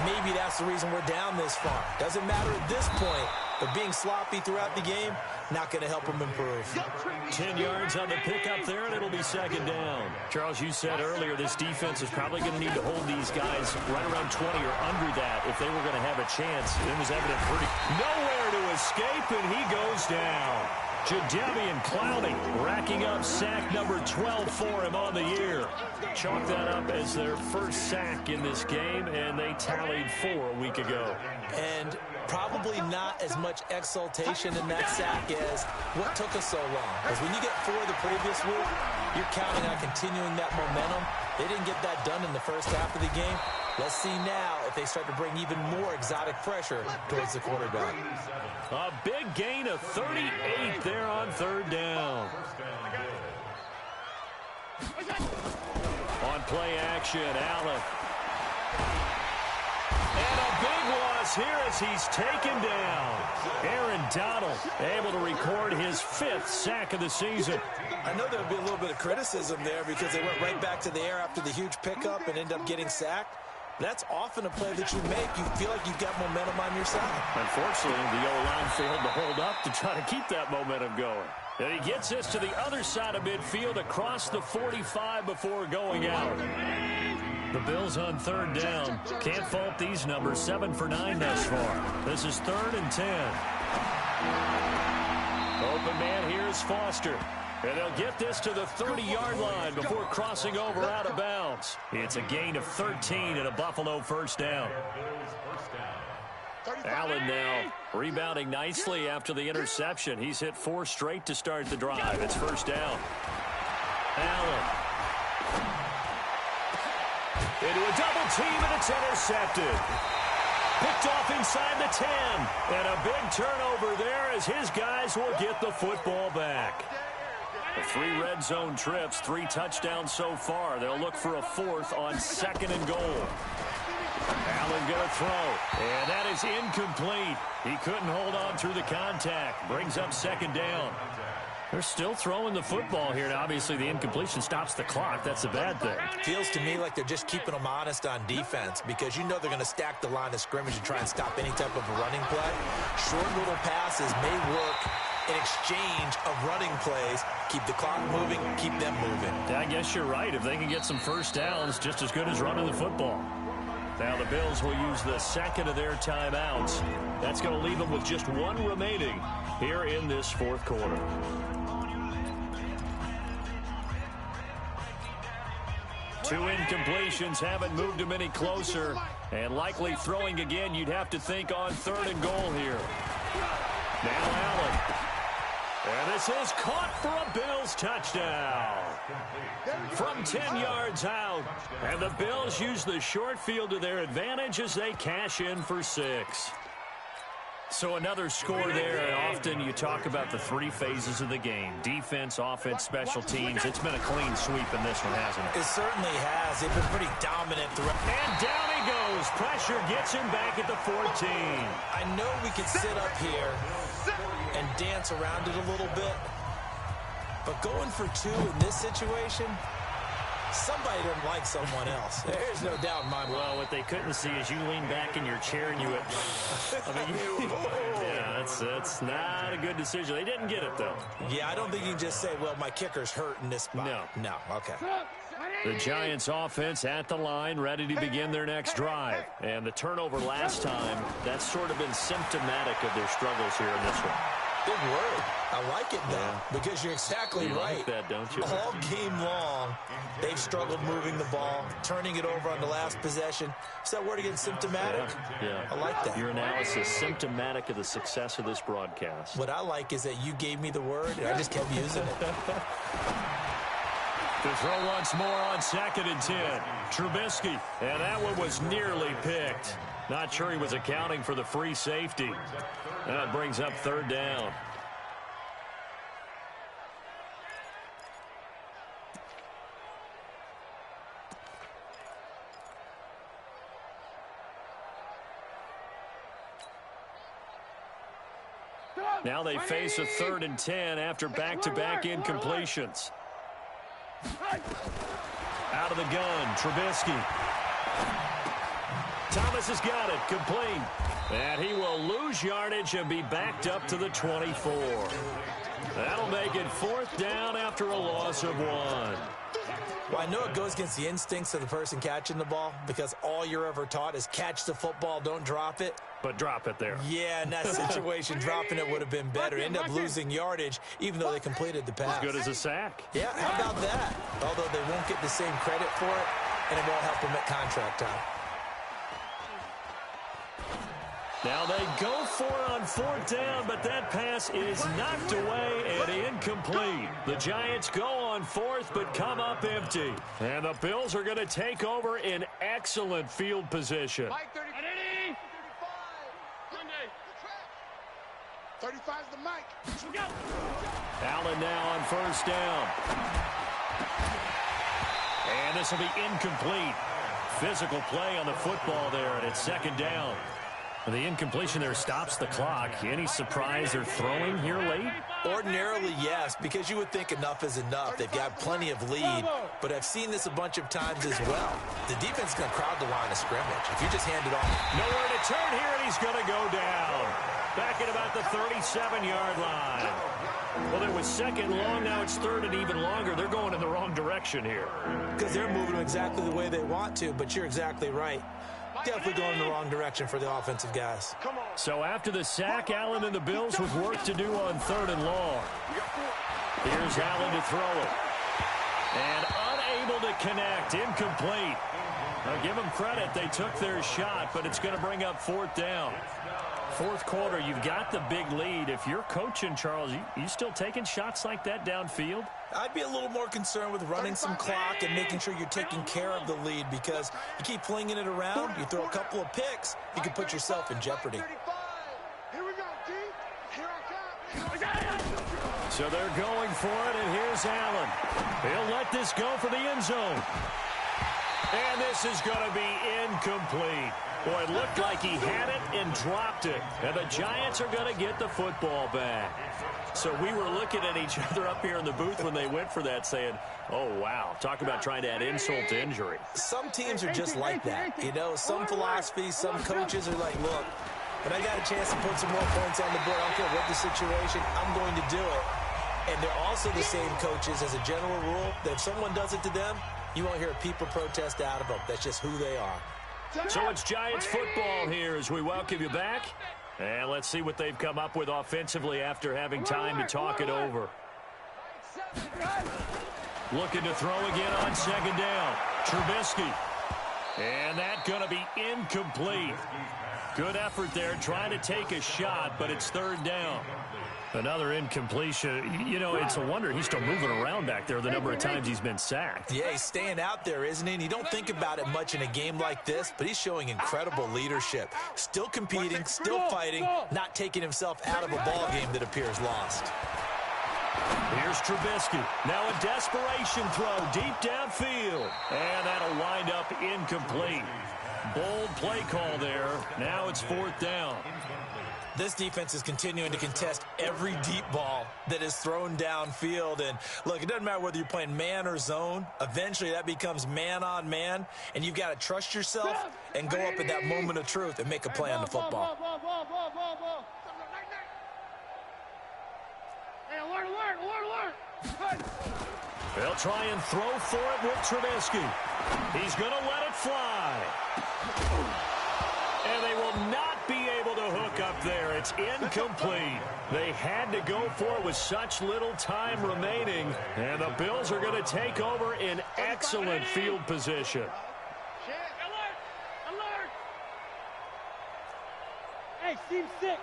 maybe that's the reason we're down this far. Doesn't matter at this point, but being sloppy throughout the game, not going to help them improve. 10 yards on the pickup there, and it'll be second down. Charles, you said earlier this defense is probably going to need to hold these guys right around 20 or under that if they were going to have a chance. It was evident pretty nowhere to escape, and he goes down. Jadeveon Clowney racking up sack number 12 for him on the year. Chalk that up as their first sack in this game, and they tallied 4 a week ago. And probably not as much exultation in that sack as what took us so long. Because when you get 4 the previous week, you're counting on continuing that momentum. They didn't get that done in the first half of the game. Let's see now if they start to bring even more exotic pressure towards the quarterback. A big gain of 38 there on 3rd down. On play action, Allen. And a big loss here as he's taken down. Aaron Donald able to record his 5th sack of the season. I know there'll be a little bit of criticism there because they went right back to the air after the huge pickup and end up getting sacked. That's often a play that you make. You feel like you've got momentum on your side. Unfortunately, the O-line failed to hold up to try to keep that momentum going. And he gets us to the other side of midfield across the 45 before going out. The Bills on 3rd down. Can't fault these numbers. 7 for 9 thus far. This is 3rd and 10. Open man here is Foster. And they'll get this to the 30-yard line before crossing over out of bounds. It's a gain of 13 and a Buffalo first down. Allen now rebounding nicely after the interception. He's hit 4 straight to start the drive. It's first down. Allen. Into a double team, and it's intercepted. Picked off inside the 10. And a big turnover there as his guys will get the football back. 3 red zone trips, 3 touchdowns so far. They'll look for a 4th on 2nd and goal. Allen going to throw, and that is incomplete. He couldn't hold on through the contact. Brings up 2nd down. They're still throwing the football here, and obviously the incompletion stops the clock. That's a bad thing. Feels to me like they're just keeping them honest on defense because you know they're going to stack the line of scrimmage and try and stop any type of a running play. Short little passes may work in exchange of running plays. Keep the clock moving, keep them moving. I guess you're right. If they can get some first downs, just as good as running the football. Now the Bills will use the 2nd of their timeouts. That's going to leave them with just 1 remaining here in this 4th quarter. Two incompletions haven't moved him any closer. And likely throwing again, you'd have to think on 3rd and goal here. Now Allen. And this is caught for a Bills touchdown. From 10 yards out. And the Bills use the short field to their advantage as they cash in for 6. So another score there. Often you talk about the 3 phases of the game. Defense, offense, special teams. It's been a clean sweep in this one, hasn't it? It certainly has. They've been pretty dominant throughout. And down he goes. Pressure gets him back at the 14. I know we could sit up here and dance around it a little bit. But going for 2 in this situation, somebody doesn't like someone else. There's no doubt in my mind. Well, what they couldn't see is you lean back in your chair and you went, yeah, that's not a good decision. They didn't get it, though. Yeah, I don't think you can just say, well, my kicker's hurt in this spot. No, okay. The Giants offense at the line, ready to begin their next drive. And the turnover last time, that's sort of been symptomatic of their struggles here in this one. Big word. I like it, though, because you're exactly right. Like that, don't you? All game long, they've struggled moving the ball, turning it over on the last possession. Is that word again, symptomatic? Yeah. I like that. Your analysis, symptomatic of the success of this broadcast. What I like is that you gave me the word, and I just kept using it. To throw once more on 2nd and 10. Trubisky, and that one was nearly picked. Not sure he was accounting for the free safety. That brings up 3rd down. Now they face a 3rd and 10 after back-to-back incompletions. Out of the gun, Trubisky. Thomas has got it, complete. And he will lose yardage and be backed up to the 24. That'll make it 4th down after a loss of 1. Well, I know it goes against the instincts of the person catching the ball because all you're ever taught is catch the football, don't drop it. But drop it there. Yeah, in that situation, dropping it would have been better. End up losing yardage, even though they completed the pass. As good as a sack. Yeah, how about that? Although they won't get the same credit for it, and it won't help them at contract time. Now they go for it on 4th down, but that pass is knocked away and incomplete. The Giants go on 4th, but come up empty. And the Bills are going to take over in excellent field position. 35's the mic. Allen now on 1st down. And this will be incomplete. Physical play on the football there, and it's 2nd down. The incompletion there stops the clock. Any surprise they're throwing here late? Ordinarily, yes, because you would think enough is enough. They've got plenty of lead, but I've seen this a bunch of times as well. The defense is going to crowd the line of scrimmage. If you just hand it off. Nowhere to turn here, and he's going to go down. Back at about the 37-yard line. Well, it was 2nd long, now it's 3rd and even longer. They're going in the wrong direction here. Because they're moving them exactly the way they want to, but you're exactly right. Definitely going in the wrong direction for the offensive guys. So after the sack, Allen and the Bills with work to do on 3rd and long. Here's Allen to throw it. And unable to connect. Incomplete. Now give them credit. They took their shot, but it's going to bring up 4th down. 4th quarter, you've got the big lead. If you're coaching, Charles, you still taking shots like that downfield? I'd be a little more concerned with running some clock and making sure you're taking care of the lead because you keep flinging it around, you throw a couple of picks, you can put yourself in jeopardy. Here we go, D. Here I come. So they're going for it, and here's Allen. He'll let this go for the end zone. And this is going to be incomplete. Boy, it looked like he had it and dropped it. And the Giants are going to get the football back. So we were looking at each other up here in the booth when they went for that saying, oh, wow, talk about trying to add insult to injury. Some teams are just like that. You know, some philosophies, some coaches are like, look, when I got a chance to put some more points on the board, I don't care what the situation, I'm going to do it. And they're also the same coaches as a general rule that if someone does it to them, you won't hear people protest out of them. That's just who they are. So it's Giants football here as we welcome you back. And let's see what they've come up with offensively after having time to talk it over. Looking to throw again on 2nd down. Trubisky. And that's going to be incomplete. Good effort there trying to take a shot, but it's 3rd down. Another incompletion. You know, it's a wonder he's still moving around back there the number of times he's been sacked. Yeah, he's staying out there, isn't he? And you don't think about it much in a game like this, but he's showing incredible leadership. Still competing, still fighting, not taking himself out of a ball game that appears lost. Here's Trubisky. Now a desperation throw deep downfield. And that'll wind up incomplete. Bold play call there. Now it's 4th down. This defense is continuing to contest every deep ball that is thrown downfield. And, look, it doesn't matter whether you're playing man or zone. Eventually, that becomes man-on-man, and you've got to trust yourself and go up at that moment of truth and make a play on the football. Hey, alert. They'll try and throw for it with Trubisky. He's going to let it fly. And they will not be able to hook up there. It's incomplete. They had to go for it with such little time remaining. And the Bills are going to take over in excellent field position. Alert. Hey, Team 6.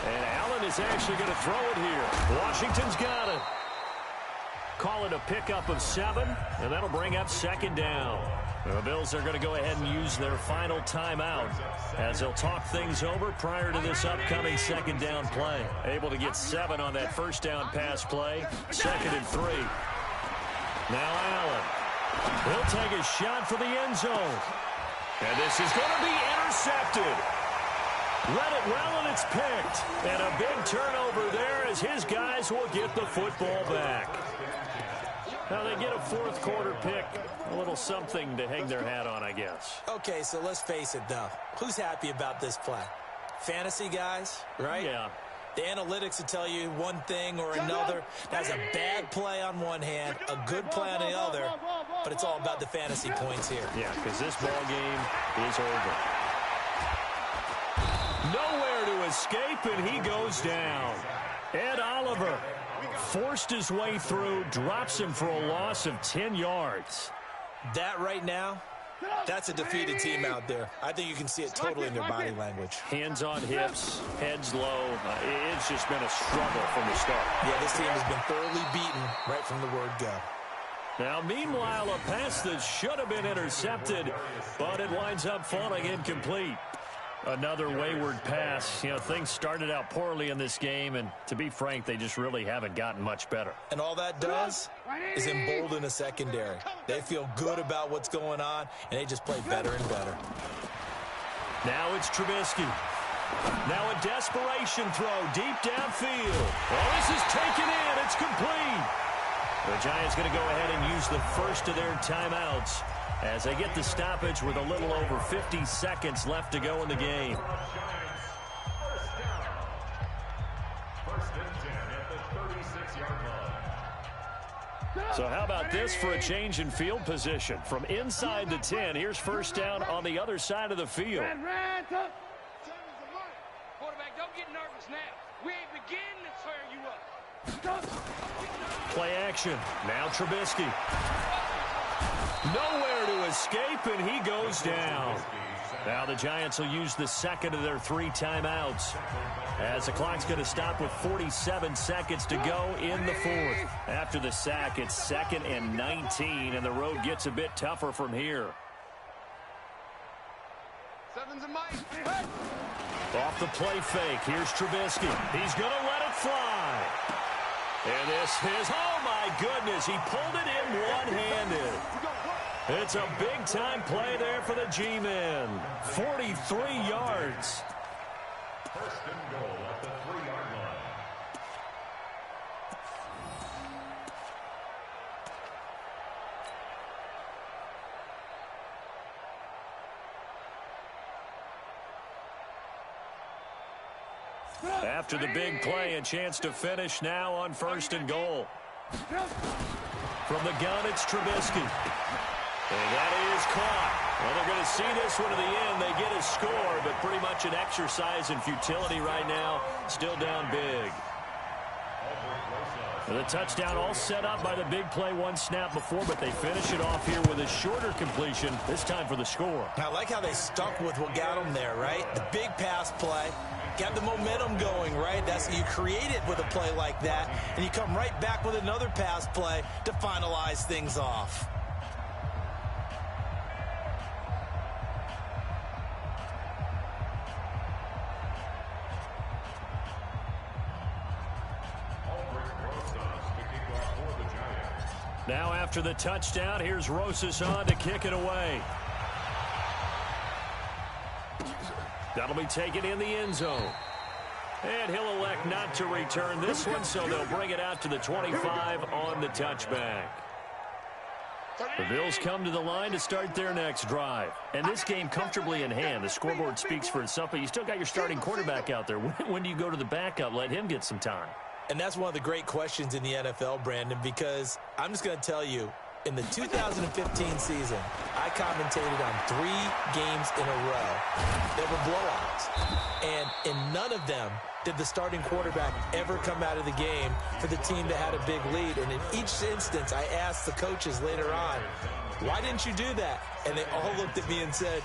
And Allen is actually going to throw it here. Washington's got it. Call it a pickup of 7, and that'll bring up 2nd down. The Bills are going to go ahead and use their final timeout as they'll talk things over prior to this upcoming 2nd down play. Able to get 7 on that 1st down pass play. 2nd and 3. Now Allen. He'll take a shot for the end zone. And this is going to be intercepted. Read it well, and it's picked. And a big turnover there as his guys will get the football back. Now they get a fourth quarter pick. A little something to hang their hat on, I guess. Okay, so let's face it, though. Who's happy about this play? Fantasy guys, right? Yeah. The analytics will tell you one thing or another. That's a bad play on one hand, a good play on the other, but it's all about the fantasy points here. Yeah, because this ball game is over. Nowhere to escape, and he goes down. Ed Oliver forced his way through, drops him for a loss of 10 yards. That right now, that's a defeated team out there. I think you can see it totally in their body language. Hands on hips, heads low. It's just been a struggle from the start. Yeah, this team has been thoroughly beaten right from the word go. Now, meanwhile, a pass that should have been intercepted, but it winds up falling incomplete. Another wayward pass. You know, things started out poorly in this game, and to be frank, they just really haven't gotten much better. And all that does is embolden a secondary. They feel good about what's going on, and they just play better and better. Now it's Trubisky. Now a desperation throw deep downfield. Oh, this is taken in. It's complete. The Giants going to go ahead and use the first of their timeouts as they get the stoppage with a little over 50 seconds left to go in the game. First and 10 at the 36-yard line. So how about this for a change in field position? From inside the 10, here's first down on the other side of the field. Quarterback, don't get nervous now. We ain't beginning to tear you up. Play action. Now Trubisky. Nowhere to escape, and he goes down. Now the Giants will use the second of their 3 timeouts, as the clock's going to stop with 47 seconds to go in the fourth. After the sack, it's 2nd and 19, and the road gets a bit tougher from here. Off the play fake, here's Trubisky. He's going to let it fly. And this is, oh my goodness, he pulled it in one-handed. It's a big-time play there for the G-men. 43 yards. First and goal at the 3-yard line. After the big play, a chance to finish now on first and goal. From the gun, it's Trubisky. And that is caught. Well, they're going to see this one to the end. They get a score, but pretty much an exercise in futility right now. Still down big. The touchdown all set up by the big play one snap before, but they finish it off here with a shorter completion, this time for the score. I like how they stuck with what got them there, right? The big pass play. Got the momentum going, right? That's you create it with a play like that, and you come right back with another pass play to finalize things off. Now after the touchdown, here's Rosas on to kick it away. That'll be taken in the end zone. And he'll elect not to return this one, so they'll bring it out to the 25 on the touchback. The Bills come to the line to start their next drive. And this game comfortably in hand. The scoreboard speaks for itself, but you still got your starting quarterback out there. When do you go to the backup? Let him get some time. And that's one of the great questions in the NFL, Brandon, because I'm just going to tell you, in the 2015 season, I commentated on 3 games in a row that were blowouts. And in none of them did the starting quarterback ever come out of the game for the team that had a big lead. And in each instance, I asked the coaches later on, why didn't you do that? And they all looked at me and said,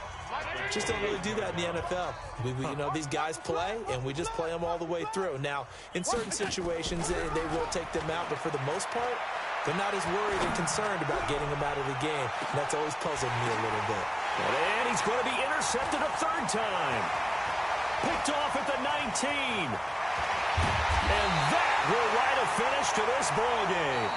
just don't really do that in the NFL. You know, these guys play, and we just play them all the way through. Now, in certain situations, they will take them out, but for the most part, they're not as worried and concerned about getting them out of the game. And that's always puzzled me a little bit. And he's going to be intercepted a 3rd time. Picked off at the 19. And that will write a finish to this ball game.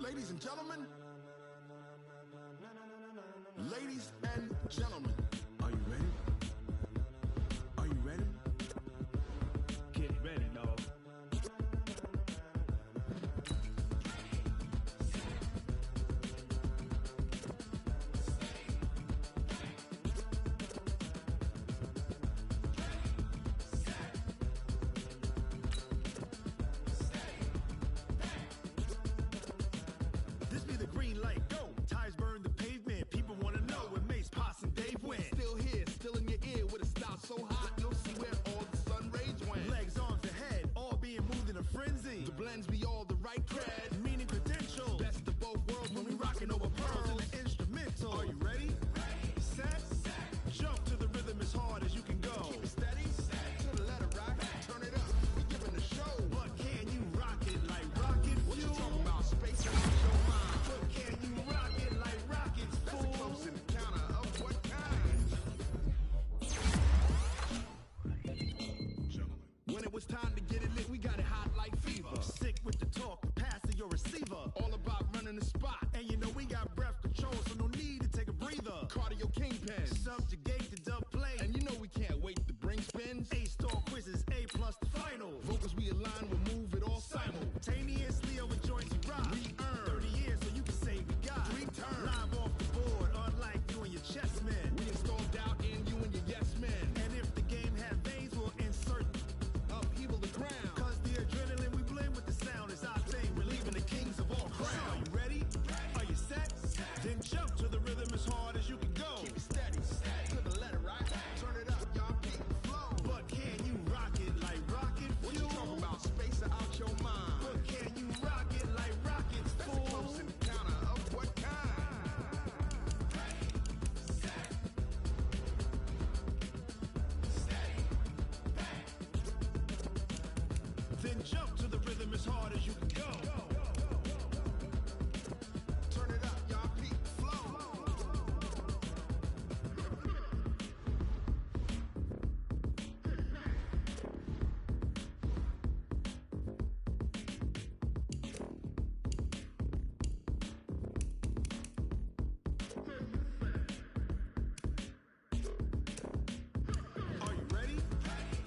Ladies and gentlemen. Ladies and gentlemen. Are you ready? Are you ready? Get ready, dog. This be the green light, go. Tires burn the pavement. People wanna know where Mace, Potts, and Dave went. Still here, still in your ear with a style so hot, you'll see where all the sun rays went. Legs, arms, and head, all being moved in a frenzy. The blends be all the right cred. Meaning credentials. Best of both worlds when we rockin' over pearls. In the instrumental. Are you ready? Set. Jump to the rhythm as hard as you can go. Keep it steady, to the letter rock. Turn it up, we giving the show. But can you rock it like rocket What you fuel? talking about? Space and your mind. But can you rock it like rockets, That's a fool? close encounter of what kind? Gentlemen. When it was time to get it lit, we got it hot like fever. Sick with the talk, pass to your receiver. All about running the spot. And you know we got breath control, so no need to take a breather. Cardio kingpin. Subjugate the dub play. And you know we can't wait to bring spins. A-star quizzes, A+ the final. Vocals we align, we'll move it all Simultaneously over joints we rock. We earn 30 years, so you can say we got 3 turns. live off the board, unlike you and your chess men. We install doubt in you and your yes men. And if the game had veins, we'll insert. Upheaval the ground. Cause the adrenaline we blend with the sound is our thing. We're leaving the kings of all Crown. crown. Are you ready? Are you set? Then jump to the rhythm as hard as you can go. Keep it steady, to the letter right. Turn it up, y'all beat the flow. But can you rock it like rocket What you fuel? talking about? Space or out your mind. But can you rock it like rockets, That's a fool? close encounter of what kind? Then jump to the rhythm as hard as you can go. Turn it up, y'all beat the flow. Are you ready?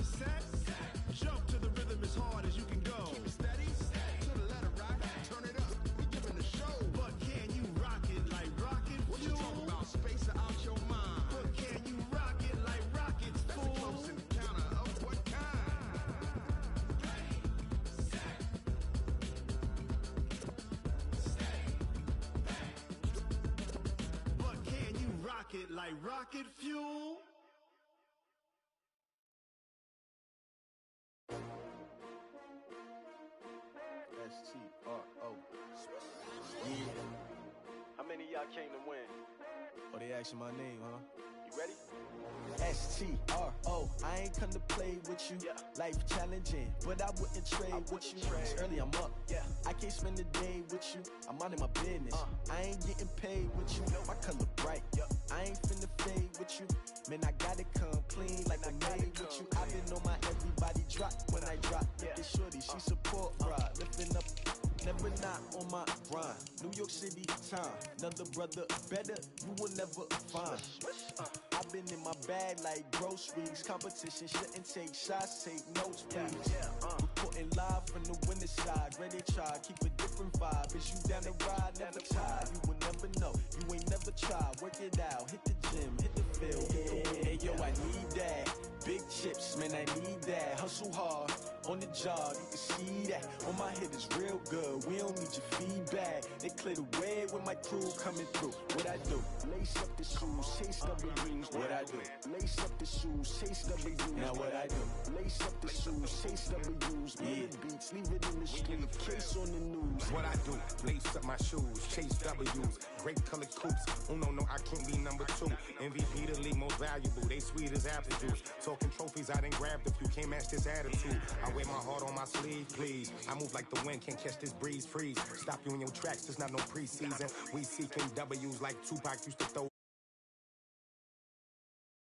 Set. Jump to the rhythm as hard as you can go. Keep it steady, to the letter right. Turn it up, we giving the show. But can you rock it like rocket What you fuel? talking about? Space or out your mind. But can you rock it like rockets, That's a fool? close encounter of what kind? But can you rock it like rocket fuel? S-T-R-O. Yeah. How many of y'all came to win? Oh, they asking my name, huh? You ready? S-T-R-O. I ain't come to play with you. Yeah. Life challenging, but I wouldn't trade with you. It's early, I'm up. Yeah. I can't spend the day with you. I'm minding my business. I ain't getting paid with you. My color bright. I ain't finna fade with you. Man, I gotta come clean like I made with you. I've been on my everybody drop when I drop. Look at shorty, she support ride. Lifting up, never not on my grind. New York City time, another brother better, you will never find. I've been in my bag like groceries. Competition shouldn't take shots, take notes, please. Reporting live from the winter side. Ready to try, keep a different vibe. Is you down the ride, never tired. You will never know, you ain't never tried. Work it out, hit the gym, hit the field. Hey yo, I need that. Big chips, man, I need that. Hustle hard, on the job, you can see that. On my head is real good, we don't need your feedback. They clear the way with my crew coming through. What I do? Lace up the shoes, chase W's. What I do? Lace up the shoes, chase W's. Now what I do? Lace up the shoes, chase W's. Yeah. Beats, leave it in the street, case on the news. What I do? Lace up my shoes, chase W's. Great colored coops. Oh no, I can't be number 2. MVP the league most valuable. They sweet as apple juice. Talking trophies, I done grabbed a few. Can't match this attitude. I wear my heart on my sleeve, please. I move like the wind, can't catch this breeze, freeze. Stop you in your tracks, there's not no preseason. We seeking W's like Tupac used to throw.